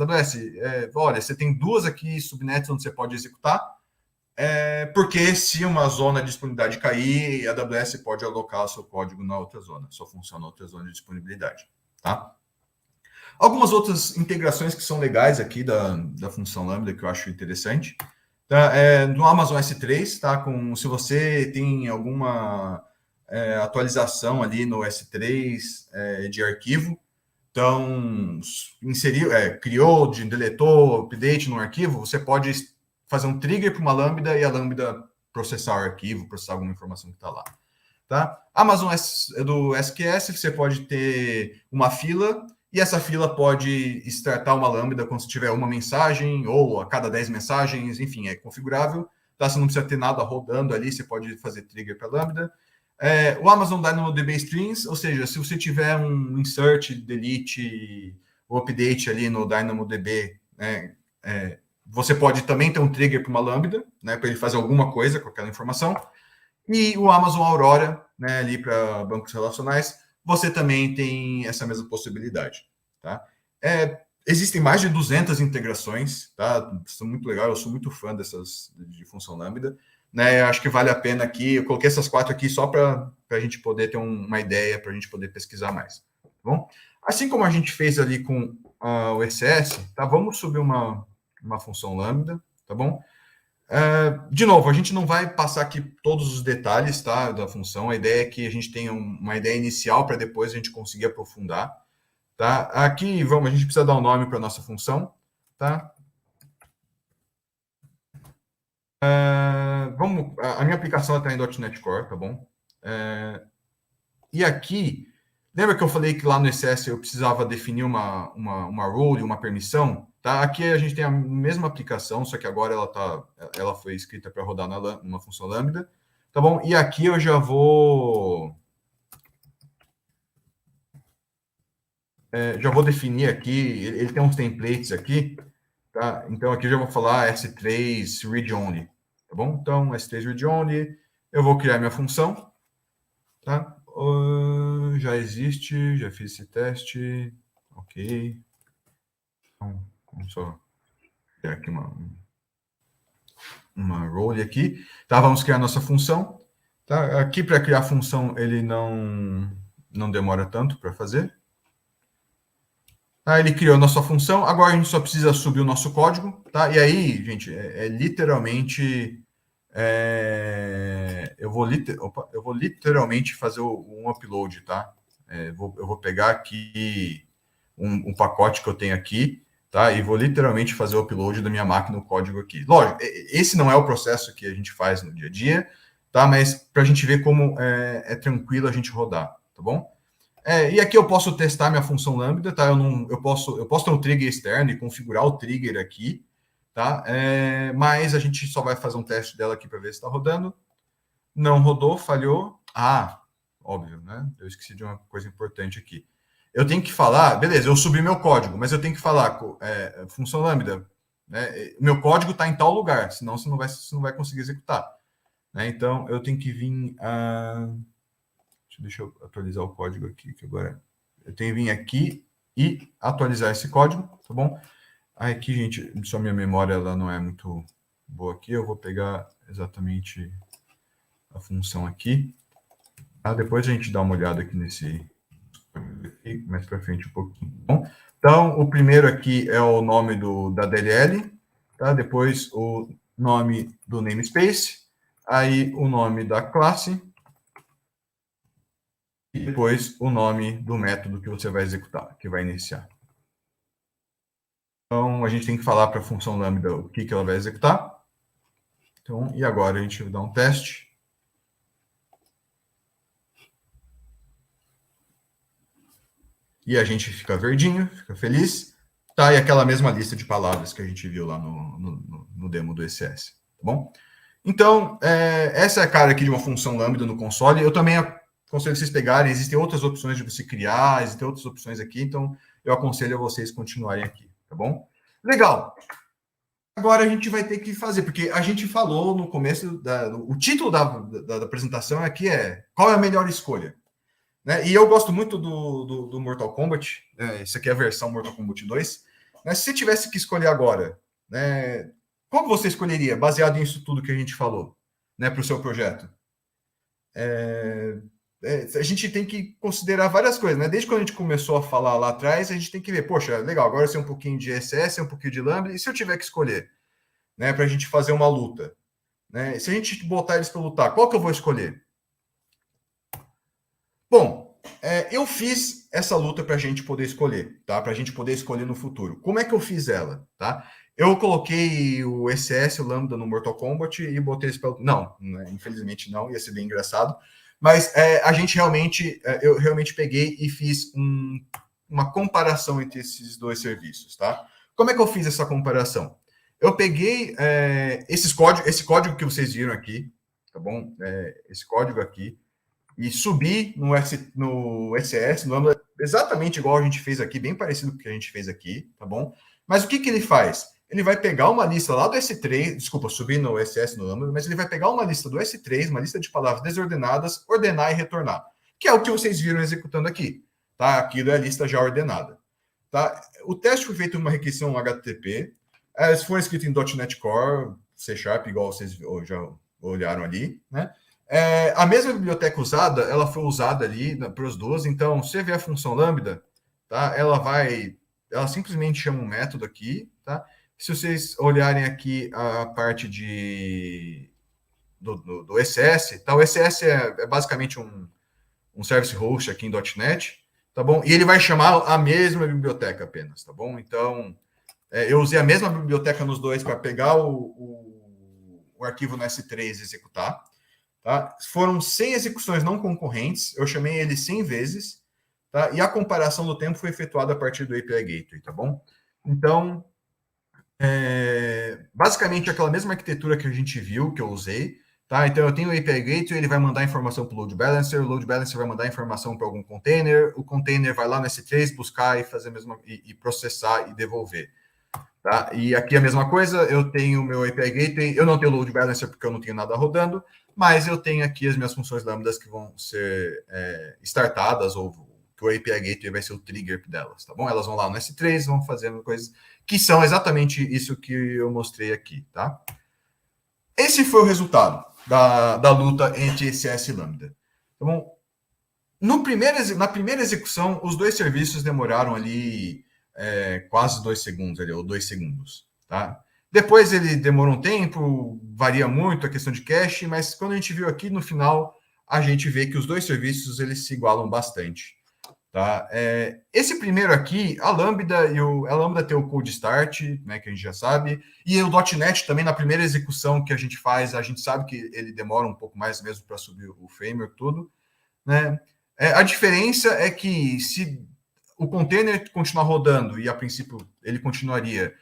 Olha, você tem 2 aqui subnets onde você pode executar, porque se uma zona de disponibilidade cair, a AWS pode alocar o seu código na outra zona, sua função na outra zona de disponibilidade. Tá? Algumas outras integrações que são legais aqui da função Lambda, que eu acho interessante. Tá? No Amazon S3, tá? Se você tem alguma atualização ali no S3 de arquivo, então criou, deletou, update no arquivo, você pode fazer um trigger para uma Lambda e a Lambda processar o arquivo, processar alguma informação que está lá. Tá? Amazon do SQS, você pode ter uma fila, e essa fila pode startar uma Lambda quando você tiver uma mensagem, ou a cada 10 mensagens, enfim, é configurável. Tá? Você não precisa ter nada rodando ali, você pode fazer trigger para Lambda. O Amazon DynamoDB Strings, ou seja, se você tiver um insert, delete, ou update ali no DynamoDB, né, você pode também ter um trigger para uma Lambda, né, para ele fazer alguma coisa com aquela informação. E o Amazon Aurora, né, ali para bancos relacionais, você também tem essa mesma possibilidade. Tá? Existem mais de 200 integrações, tá? Isso é muito legal, eu sou muito fã de função Lambda. Né, acho que vale a pena aqui, eu coloquei essas 4 aqui só para a gente poder ter uma ideia, para a gente poder pesquisar mais. Tá bom? Assim como a gente fez ali com o ECS, tá? Vamos subir uma função Lambda, tá bom? De novo, a gente não vai passar aqui todos os detalhes, tá, da função. A ideia é que a gente tenha uma ideia inicial para depois a gente conseguir aprofundar. Tá? Aqui, a gente precisa dar um nome para a nossa função. Tá? A minha aplicação está em .NET Core, tá bom? E aqui, lembra que eu falei que lá no ECS eu precisava definir uma role, uma permissão? Tá? Aqui a gente tem a mesma aplicação, só que agora ela foi escrita para rodar numa função Lambda, tá bom? E aqui eu já vou definir aqui, ele tem uns templates aqui, tá? Então aqui eu já vou falar S3 read only, tá bom? Então S3 read only, eu vou criar minha função, tá? Já existe, já fiz esse teste, ok. Então, vamos só criar aqui uma role aqui. Tá, vamos criar nossa função. Tá? Aqui, para criar a função, ele não demora tanto para fazer. Tá, ele criou a nossa função. Agora a gente só precisa subir o nosso código. Tá? E aí, gente, literalmente... eu vou literalmente fazer um upload, tá? Eu vou pegar aqui um pacote que eu tenho aqui, tá? E vou literalmente fazer o upload da minha máquina, o código aqui. Lógico, esse não é o processo que a gente faz no dia a dia, tá? Mas para a gente ver como é tranquilo a gente rodar, tá bom? E aqui eu posso testar minha função Lambda, tá? Eu posso ter um trigger externo e configurar o trigger aqui, tá? Mas a gente só vai fazer um teste dela aqui para ver se está rodando. Não rodou, falhou. Óbvio, né? Eu esqueci de uma coisa importante aqui. Eu tenho que falar, beleza, eu subi meu código, mas eu tenho que falar função Lambda, né? Meu código está em tal lugar, senão você não vai conseguir executar. Né? Então, eu tenho que vir Deixa eu atualizar o código aqui, que agora eu tenho que vir aqui e atualizar esse código, tá bom? Aqui, gente, só minha memória ela não é muito boa aqui, eu vou pegar exatamente a função aqui. Depois a gente dá uma olhada aqui mais para frente um pouquinho. Bom, então, o primeiro aqui é o nome da DLL, tá? Depois o nome do namespace, aí o nome da classe, e depois o nome do método que você vai executar, que vai iniciar. Então, a gente tem que falar para a função lambda o que ela vai executar. Então, e agora a gente vai dar um teste. E a gente fica verdinho, fica feliz. Tá, e aquela mesma lista de palavras que a gente viu lá no demo do ECS, tá bom? Então, essa é a cara aqui de uma função lambda no console. Eu também aconselho vocês pegarem, existem outras opções de você criar, existem outras opções aqui, então eu aconselho a vocês continuarem aqui, tá bom? Legal. Agora a gente vai ter que fazer, porque a gente falou no começo, o título da apresentação aqui é qual é a melhor escolha? Né? E eu gosto muito do Mortal Kombat, isso aqui é a versão Mortal Kombat 2. Né? Se você tivesse que escolher agora, né, qual você escolheria, baseado nisso tudo que a gente falou, né, para o seu projeto? A gente tem que considerar várias coisas, né? Desde quando a gente começou a falar lá atrás, a gente tem que ver, poxa, legal, agora eu sei um pouquinho de ECS, um pouquinho de Lambda, e se eu tiver que escolher, né, para a gente fazer uma luta, né? Se a gente botar eles para lutar, qual que eu vou escolher? Bom, eu fiz essa luta para a gente poder escolher, tá? Para a gente poder escolher no futuro. Como é que eu fiz ela, tá? Eu coloquei o ECS, o Lambda no Mortal Kombat e botei eles para... Não, né? Infelizmente não, ia ser bem engraçado. Mas a gente realmente, eu realmente peguei e fiz uma comparação entre esses dois serviços, tá? Como é que eu fiz essa comparação? Eu peguei esse código que vocês viram aqui, tá bom? Esse código aqui, e subi no ECS, no Lambda, exatamente igual a gente fez aqui, bem parecido com o que a gente fez aqui, tá bom? Mas o que ele faz? Ele vai pegar uma lista lá do S3, desculpa, subir no ECS, no Lambda, mas ele vai pegar uma lista do S3, uma lista de palavras desordenadas, ordenar e retornar, que é o que vocês viram executando aqui, tá? Aquilo é a lista já ordenada, tá? O teste foi feito em uma requisição HTTP, se for escrito em .NET Core, C#, igual vocês já olharam ali, né? A mesma biblioteca usada, ela foi usada ali para os duas, então, se você vê a função lambda, tá? Ela simplesmente chama um método aqui, tá? Se vocês olharem aqui a parte do ECS, tá? O ECS é basicamente um service host aqui em .NET, tá bom? E ele vai chamar a mesma biblioteca apenas, tá bom? Então, eu usei a mesma biblioteca nos dois para pegar o arquivo no S3 e executar. Tá? Foram 100 execuções não concorrentes, eu chamei ele 100 vezes, tá? E a comparação do tempo foi efetuada a partir do API Gateway, tá bom? Então, basicamente aquela mesma arquitetura que a gente viu, que eu usei, tá? Então eu tenho o API Gateway, ele vai mandar informação para o Load Balancer, o Load Balancer vai mandar informação para algum container, o container vai lá no S3 buscar e fazer e processar e devolver. Tá? E aqui a mesma coisa, eu tenho o meu API Gateway, eu não tenho o Load Balancer porque eu não tenho nada rodando, mas eu tenho aqui as minhas funções lambdas que vão ser startadas, ou que o API Gateway vai ser o trigger delas, tá bom? Elas vão lá no S3, vão fazendo coisas que são exatamente isso que eu mostrei aqui, tá? Esse foi o resultado da luta entre ECS e Lambda. Tá bom? Na primeira execução, os dois serviços demoraram ali quase 2 segundos, ou 2 segundos, tá? Depois ele demora um tempo, varia muito a questão de cache, mas quando a gente viu aqui no final, a gente vê que os dois serviços eles se igualam bastante. Tá? Esse primeiro aqui, a Lambda tem o cold start, né, que a gente já sabe, e o .NET também, na primeira execução que a gente faz, a gente sabe que ele demora um pouco mais mesmo para subir o framework, tudo. Né? A diferença é que se o container continuar rodando, e a princípio ele continuaria...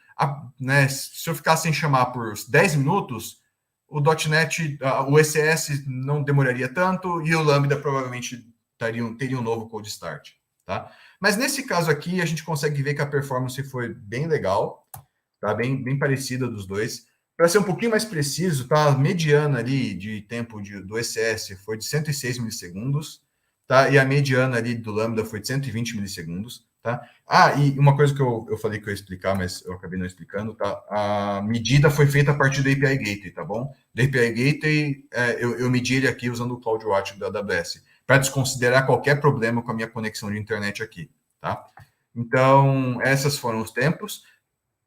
né, se eu ficar sem chamar por 10 minutos, o .NET, o ECS não demoraria tanto e o Lambda provavelmente teria um novo cold start, tá? Mas nesse caso aqui, a gente consegue ver que a performance foi bem legal, tá? Bem parecida dos dois. Para ser um pouquinho mais preciso, tá? A mediana ali de tempo do ECS foi de 106 milissegundos, tá? E a mediana ali do Lambda foi de 120 milissegundos. Tá? E uma coisa que eu falei que eu ia explicar, mas eu acabei não explicando, tá? A medida foi feita a partir do API Gateway, tá bom? Do API Gateway, eu medi ele aqui usando o CloudWatch da AWS, para desconsiderar qualquer problema com a minha conexão de internet aqui, tá? Então, esses foram os tempos.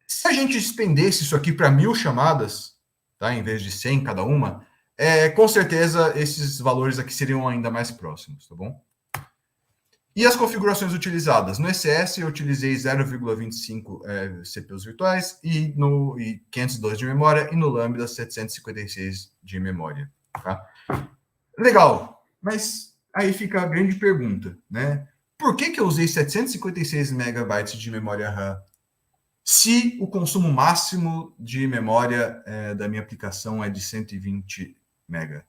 Se a gente estendesse isso aqui para 1000 chamadas, tá? Em vez de 100 cada uma, com certeza esses valores aqui seriam ainda mais próximos, tá bom? E as configurações utilizadas? No ECS eu utilizei 0,25 CPUs virtuais e 512 de memória, e no Lambda 756 de memória. Tá? Legal, mas aí fica a grande pergunta, né? Por que eu usei 756 megabytes de memória RAM se o consumo máximo de memória da minha aplicação é de 120 mega?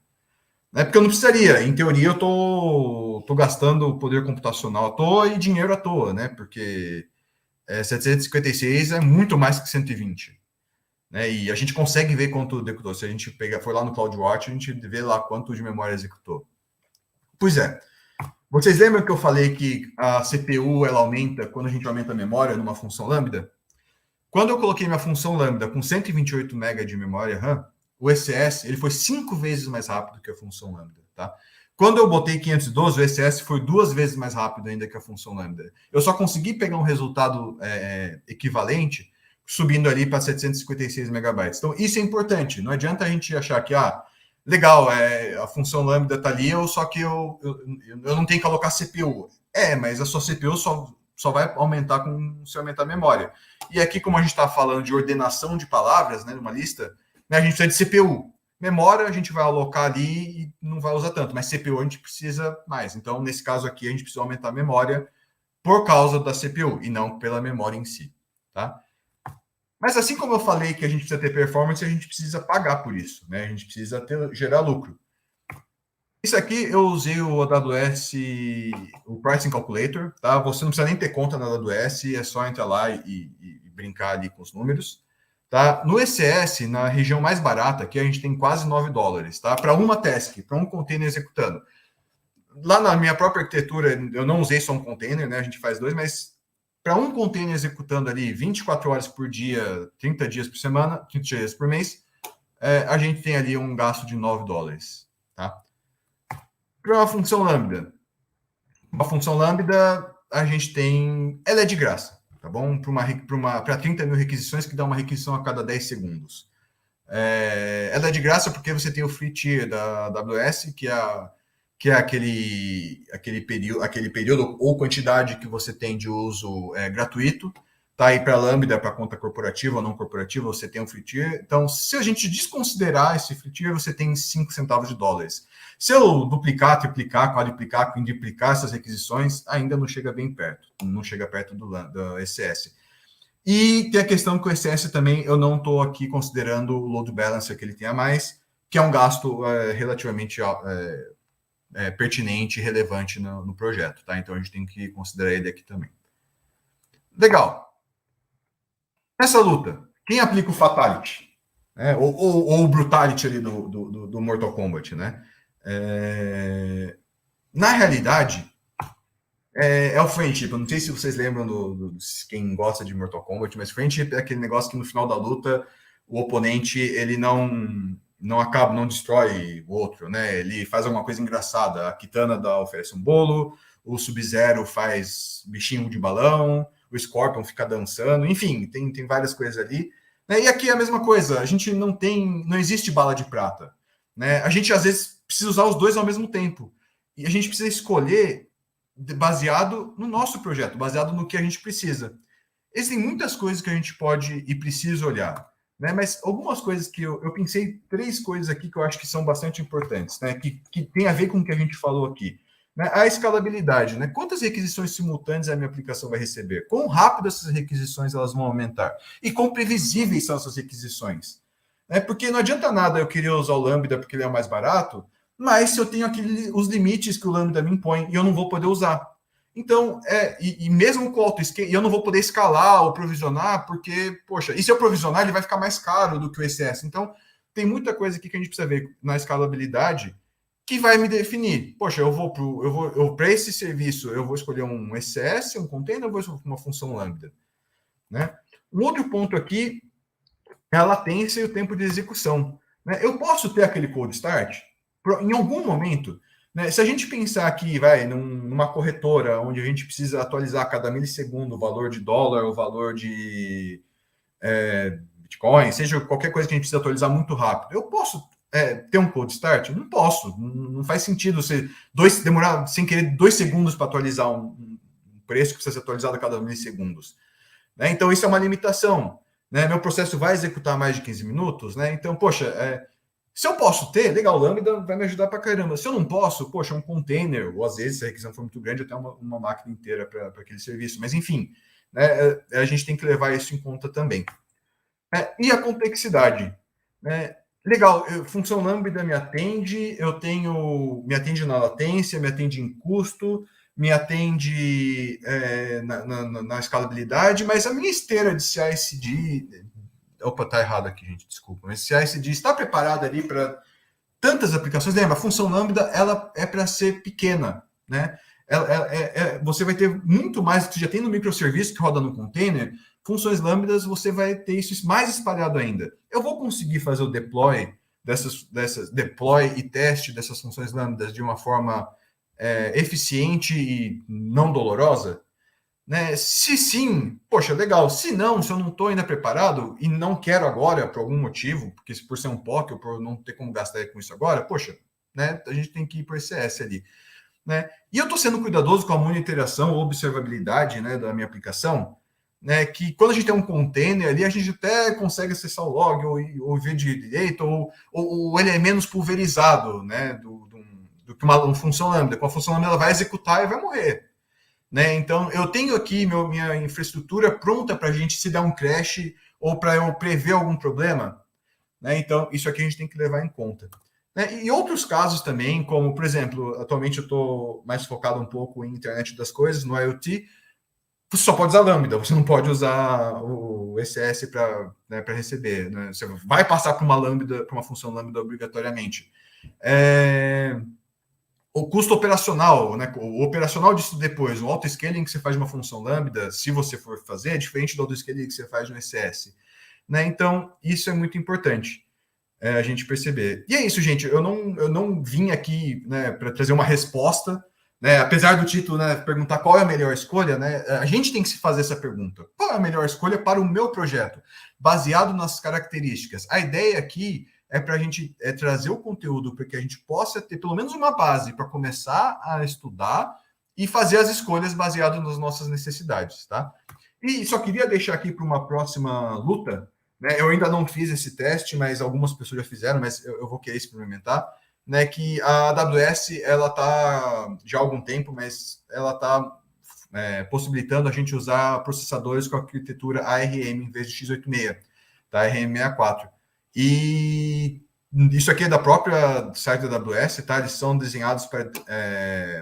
Né? Porque eu não precisaria. Em teoria, eu tô gastando poder computacional à toa e dinheiro à toa, né? Porque 756 é muito mais que 120. Né? E a gente consegue ver quanto executou. Se a gente for lá no CloudWatch, a gente vê lá quanto de memória executou. Pois é. Vocês lembram que eu falei que a CPU ela aumenta quando a gente aumenta a memória numa função lambda? Quando eu coloquei minha função lambda com 128 MB de memória RAM, o ECS ele foi 5 vezes mais rápido que a função lambda. Tá? Quando eu botei 512, o ECS foi 2 vezes mais rápido ainda que a função lambda. Eu só consegui pegar um resultado equivalente subindo ali para 756 megabytes. Então, isso é importante. Não adianta a gente achar que, legal, a função lambda está ali, só que eu não tenho que alocar CPU. Mas a sua CPU só vai aumentar se aumentar a memória. E aqui, como a gente está falando de ordenação de palavras, né, numa lista, né, a gente precisa de CPU. Memória a gente vai alocar ali e não vai usar tanto, mas CPU a gente precisa mais. Então, nesse caso aqui, a gente precisa aumentar a memória por causa da CPU e não pela memória em si. Tá? Mas assim como eu falei que a gente precisa ter performance, a gente precisa pagar por isso. Né? A gente precisa gerar lucro. Isso aqui eu usei o AWS, o Pricing Calculator, tá? Você não precisa nem ter conta na AWS, é só entrar lá e brincar ali com os números, tá? No ECS, na região mais barata, aqui a gente tem quase $9, tá? Para uma task, para um container executando. Lá na minha própria arquitetura, eu não usei só um container, né? A gente faz 2, mas para um container executando ali 24 horas por dia, 30 dias por semana, 30 dias por mês, a gente tem ali um gasto de $9, tá? Para uma função lambda. Uma função lambda, a gente tem... Ela é de graça, tá bom? Para 30 mil requisições, que dá uma requisição a cada 10 segundos. Ela é de graça porque você tem o free tier da AWS, que é aquele período ou quantidade que você tem de uso gratuito. Tá aí para Lambda, para conta corporativa ou não corporativa, você tem um free tier. Então, se a gente desconsiderar esse free tier, você tem 5 centavos de dólares. Se eu duplicar, triplicar, quadruplicar, quintuplicar essas requisições, ainda não chega bem perto. Não chega perto do ECS. E tem a questão que o ECS também, eu não estou aqui considerando o load balancer que ele tem a mais, que é um gasto relativamente pertinente e relevante no projeto. Tá? Então, a gente tem que considerar ele aqui também. Legal. Nessa luta, quem aplica o Fatality? Ou o Brutality ali do Mortal Kombat, né? Na realidade, é o Friendship. Eu não sei se vocês lembram quem gosta de Mortal Kombat, mas Friendship é aquele negócio que no final da luta o oponente ele não acaba, não destrói o outro, né? Ele faz alguma coisa engraçada. A Kitana oferece um bolo, o Sub-Zero faz bichinho de balão, o Scorpion fica dançando, enfim, tem várias coisas ali. Né? E aqui é a mesma coisa, a gente não existe bala de prata. Né? A gente, às vezes, precisa usar os dois ao mesmo tempo. E a gente precisa escolher baseado no nosso projeto, baseado no que a gente precisa. Existem muitas coisas que a gente pode e precisa olhar. Né? Mas algumas coisas que eu pensei, 3 coisas aqui que eu acho que são bastante importantes, né? que tem a ver com o que a gente falou aqui. Né? A escalabilidade, né? Quantas requisições simultâneas a minha aplicação vai receber? Quão rápido essas requisições elas vão aumentar? E quão previsíveis são essas requisições? Né? Porque não adianta nada eu querer usar o Lambda porque ele é o mais barato, mas se eu tenho os limites que o Lambda me impõe e eu não vou poder usar. Então, e mesmo com o auto-scale, eu não vou poder escalar ou provisionar, porque, poxa, e se eu provisionar, ele vai ficar mais caro do que o ECS. Então, tem muita coisa aqui que a gente precisa ver na escalabilidade que vai me definir. Poxa, para esse serviço, eu vou escolher um ECS, um container, ou vou escolher uma função Lambda. Né? Um outro ponto aqui é a latência e o tempo de execução. Né? Eu posso ter aquele cold start em algum momento. Né? Se a gente pensar aqui, numa corretora onde a gente precisa atualizar a cada milissegundo o valor de dólar, o valor de Bitcoin, seja qualquer coisa que a gente precisa atualizar muito rápido, eu posso ter um cold start? Não posso, não faz sentido você demorar sem querer 2 segundos para atualizar um preço que precisa ser atualizado a cada milissegundos. Né? Então, isso é uma limitação. Né? Meu processo vai executar mais de 15 minutos, né? Então, poxa, se eu posso ter, legal, o Lambda vai me ajudar para caramba. Se eu não posso, poxa, um container, ou às vezes, se a requisição for muito grande, até uma máquina inteira para aquele serviço. Mas, enfim, né, a gente tem que levar isso em conta também. E a complexidade. Né? Legal, função Lambda me atende, me atende na latência, me atende em custo, me atende na escalabilidade, mas a minha esteira de CI/CD... Opa, tá errado aqui, gente, desculpa. Mas CI/CD está preparada ali para tantas aplicações. Lembra, a função Lambda ela é para ser pequena, né? Você vai ter muito mais do que você já tem no microserviço que roda no container. Funções lambdas, você vai ter isso mais espalhado ainda. Eu vou conseguir fazer o deploy deploy e teste dessas funções lambdas de uma forma eficiente e não dolorosa? Né? Se sim, poxa, legal. Se não, se eu não estou ainda preparado e não quero agora, por algum motivo, porque por ser um POC ou por não ter como gastar com isso agora, poxa, né? A gente tem que ir para o ECS ali. Né? E eu estou sendo cuidadoso com a monitoração ou observabilidade, né, da minha aplicação, né, que quando a gente tem um container ali, a gente até consegue acessar o log ou ver direito, ou ele é menos pulverizado, né, do que uma função Lambda. Com a função Lambda ela vai executar e vai morrer. Né? Então, eu tenho aqui minha infraestrutura pronta para a gente se dar um crash ou para eu prever algum problema. Né? Então, isso aqui a gente tem que levar em conta. Né? E outros casos também, como, por exemplo, atualmente eu estou mais focado um pouco em internet das coisas, no IoT, você só pode usar Lambda, você não pode usar o ECS para receber. Né? Você vai passar para uma função Lambda obrigatoriamente. O custo operacional, né? O operacional disso depois, o auto-scaling que você faz de uma função Lambda, se você for fazer, é diferente do auto-scaling que você faz no ECS. Né? Então, isso é muito importante a gente perceber. E é isso, gente. Eu não vim aqui, né, para trazer uma resposta, né? Apesar do título, né, perguntar qual é a melhor escolha, né? A gente tem que se fazer essa pergunta. Qual é a melhor escolha para o meu projeto? Baseado nas características. A ideia aqui é para a gente trazer o conteúdo para que a gente possa ter pelo menos uma base para começar a estudar e fazer as escolhas baseado nas nossas necessidades, tá? E só queria deixar aqui para uma próxima luta, né? Eu ainda não fiz esse teste, mas algumas pessoas já fizeram, mas eu vou querer experimentar, né? Que a AWS, ela está já há algum tempo, mas ela está possibilitando a gente usar processadores com arquitetura ARM em vez de x86, tá? ARM64. E isso aqui é da própria site da AWS, tá? Eles são desenhados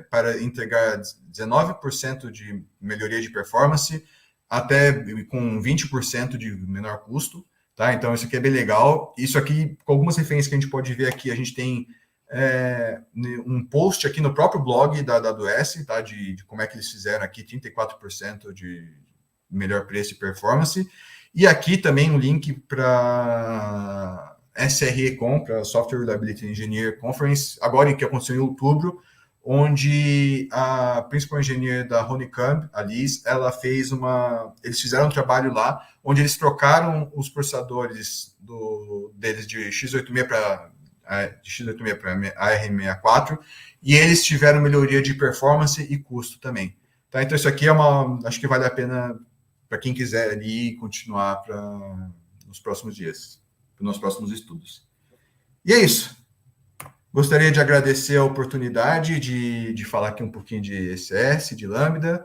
para entregar 19% de melhoria de performance, até com 20% de menor custo, tá? Então, isso aqui é bem legal. Isso aqui, com algumas referências que a gente pode ver aqui, a gente tem um post aqui no próprio blog da AWS, tá? De como é que eles fizeram aqui, 34% de melhor preço e performance. E aqui também um link para SRECon, para Software Reliability Engineer Conference, agora que aconteceu em outubro, onde a Principal Engineer da Honeycomb, a Liz, eles fizeram um trabalho lá, onde eles trocaram os processadores deles de x86 para ARM64, e eles tiveram melhoria de performance e custo também. Tá? Então, isso aqui acho que vale a pena para quem quiser ali continuar nos próximos dias, nos próximos estudos. E é isso. Gostaria de agradecer a oportunidade de falar aqui um pouquinho de ECS, de Lambda.